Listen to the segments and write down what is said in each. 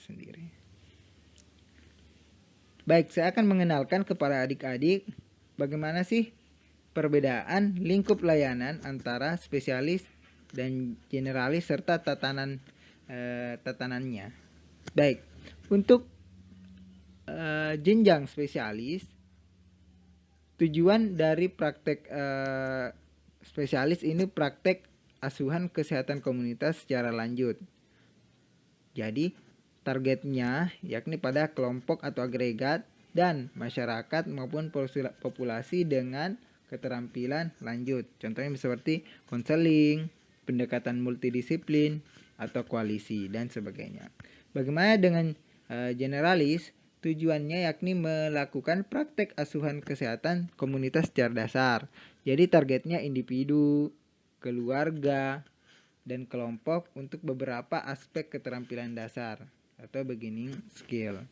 sendiri. Baik, saya akan mengenalkan kepada adik-adik bagaimana sih perbedaan lingkup layanan antara spesialis dan generalis serta tatanannya. Baik, untuk jenjang spesialis, tujuan dari praktek spesialis ini praktek asuhan kesehatan komunitas secara lanjut. Jadi targetnya yakni pada kelompok atau agregat dan masyarakat maupun populasi dengan keterampilan lanjut. Contohnya seperti konseling, pendekatan multidisiplin, atau koalisi dan sebagainya. Bagaimana dengan generalis? Tujuannya yakni melakukan praktek asuhan kesehatan komunitas secara dasar. Jadi targetnya individu, keluarga, dan kelompok untuk beberapa aspek keterampilan dasar atau beginning skill.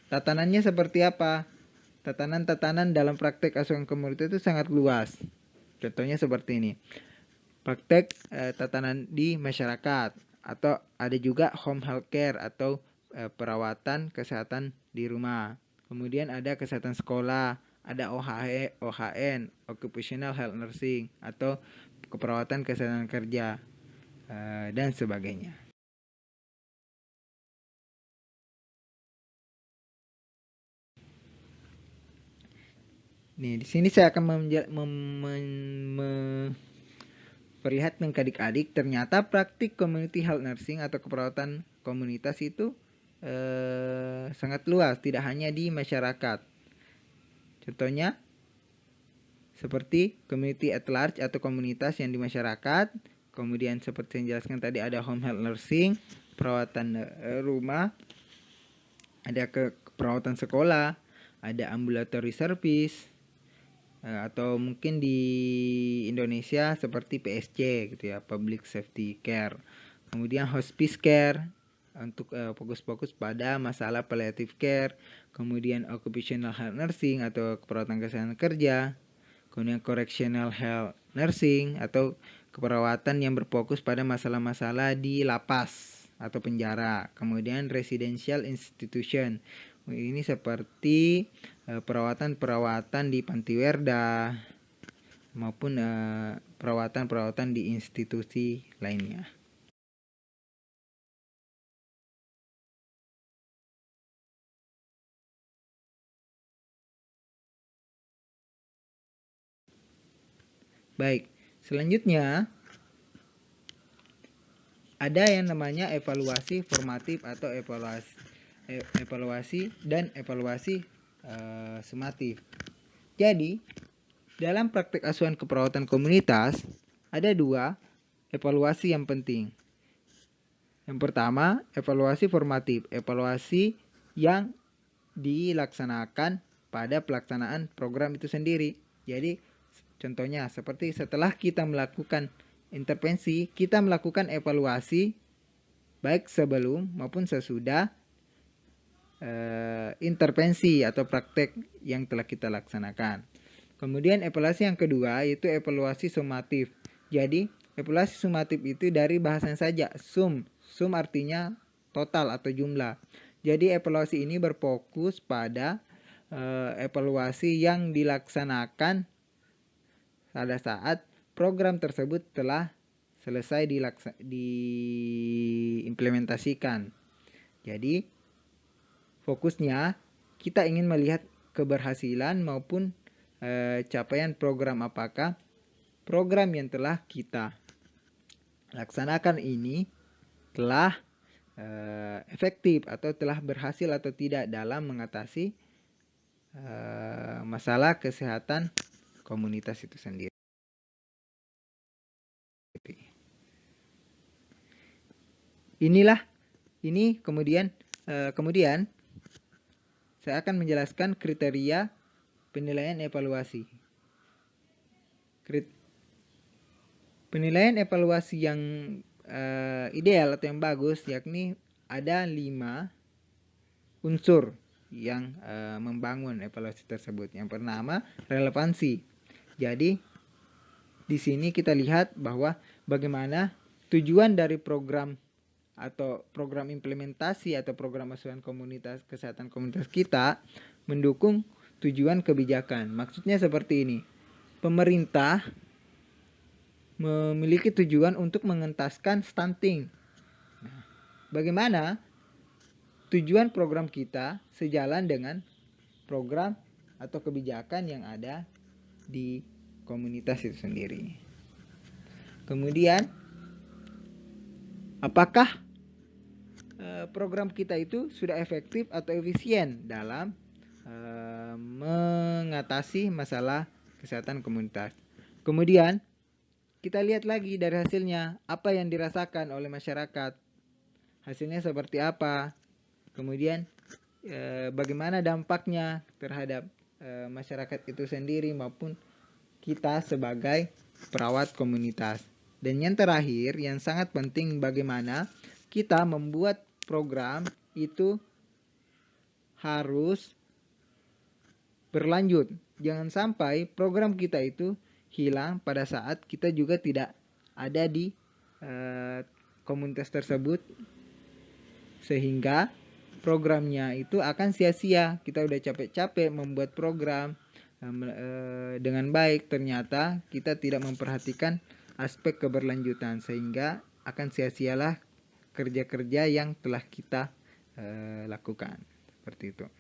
Tatanannya seperti apa? Tatanan-tatanan dalam praktek asuhan komunitas itu sangat luas. Contohnya seperti ini. Praktek tatanan di masyarakat, atau ada juga home health care atau perawatan kesehatan di rumah. Kemudian ada kesehatan sekolah, ada OHN, occupational health nursing, atau keperawatan kesehatan kerja, dan sebagainya. Nih, di sini saya akan memperlihatkan ke adik-adik ternyata praktik community health nursing atau keperawatan komunitas itu sangat luas, tidak hanya di masyarakat. Contohnya seperti community at large atau komunitas yang di masyarakat. Kemudian seperti yang dijelaskan tadi ada home health nursing, perawatan rumah, ada perawatan sekolah, ada ambulatory service, atau mungkin di Indonesia seperti PSC gitu ya, public safety care. Kemudian hospice care untuk fokus-fokus pada masalah palliative care. Kemudian occupational health nursing atau keperawatan kesehatan kerja. Kemudian correctional health nursing atau keperawatan yang berfokus pada masalah-masalah di lapas atau penjara. Kemudian residential institution, ini seperti perawatan-perawatan di Pantiwerda maupun perawatan-perawatan di institusi lainnya. Baik, selanjutnya ada yang namanya evaluasi formatif atau evaluasi dan evaluasi sumatif. Jadi, dalam praktek asuhan keperawatan komunitas ada dua evaluasi yang penting. Yang pertama, evaluasi formatif, evaluasi yang dilaksanakan pada pelaksanaan program itu sendiri. Jadi, contohnya seperti setelah kita melakukan intervensi, kita melakukan evaluasi baik sebelum maupun sesudah intervensi atau praktek yang telah kita laksanakan. Kemudian evaluasi yang kedua yaitu evaluasi sumatif. Jadi evaluasi sumatif itu dari bahasanya saja, sum artinya total atau jumlah. Jadi evaluasi ini berfokus pada evaluasi yang dilaksanakan pada saat program tersebut telah selesai diimplementasikan. Jadi fokusnya kita ingin melihat keberhasilan maupun capaian program, apakah program yang telah kita laksanakan ini telah efektif atau telah berhasil atau tidak dalam mengatasi masalah kesehatan komunitas itu sendiri. Ini kemudian saya akan menjelaskan kriteria penilaian evaluasi. Penilaian evaluasi yang ideal atau yang bagus yakni ada 5 unsur yang membangun evaluasi tersebut. Yang pertama, relevansi. Jadi di sini kita lihat bahwa bagaimana tujuan dari program atau program implementasi atau program asuhan komunitas kesehatan komunitas kita mendukung tujuan kebijakan. Maksudnya seperti ini. Pemerintah memiliki tujuan untuk mengentaskan stunting. Nah, bagaimana tujuan program kita sejalan dengan program atau kebijakan yang ada di komunitas itu sendiri. Kemudian, apakah program kita itu sudah efektif atau efisien dalam mengatasi masalah kesehatan komunitas? Kemudian, kita lihat lagi dari hasilnya, apa yang dirasakan oleh masyarakat, hasilnya seperti apa, kemudian bagaimana dampaknya terhadap masyarakat itu sendiri maupun kita sebagai perawat komunitas. Dan yang terakhir, yang sangat penting, bagaimana kita membuat program itu harus berlanjut. Jangan sampai program kita itu hilang pada saat kita juga tidak ada di komunitas tersebut, sehingga programnya itu akan sia-sia. Kita udah capek-capek membuat program dengan baik, ternyata kita tidak memperhatikan aspek keberlanjutan, sehingga akan sia-sialah kerja-kerja yang telah kita lakukan. Seperti itu.